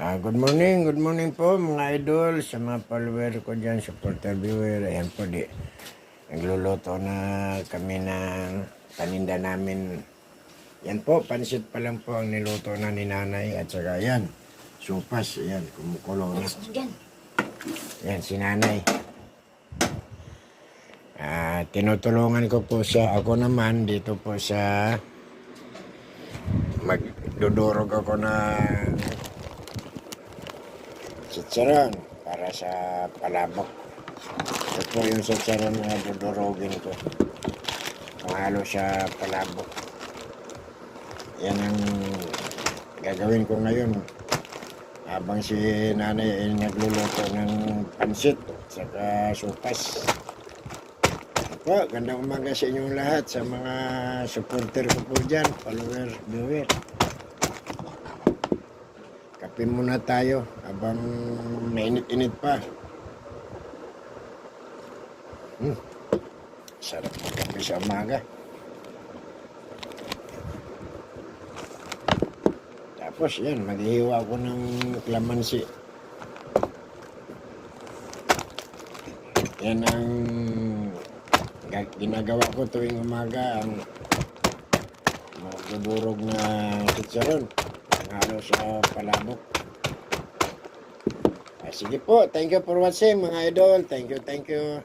Good morning po mga idol sa mga follower ko dyan, supporter viewer. Ayan po nagluluto na kami ng paninda namin. Yan po, pansit pa lang po ang niluto na ni nanay at saka yan, supas, yan, kumukulo na. Yan si nanay. Tinutulungan ko po siya. Ako naman dito po sa magdudurog ako na chicharon para sa palabok. Ito po yung chicharon na dudurogin ko. Mahalo sa palabok. Yan ang gagawin ko ngayon. Habang si nanay ay nagluluto ng pansit at saka supas. Po, gandang umaga sa inyong lahat, sa mga supporter ko po dyan, follower, viewer. Kape muna tayo habang mainit-init pa. Sarap magkape sa umaga. Tapos yan, maghihiwa ako ng kalamansi. Yan ang ginagawa ko tuwing umaga, ang magdudurog na chicharon halo sa palabok. Sige po, thank you for watching mga idol. Thank you.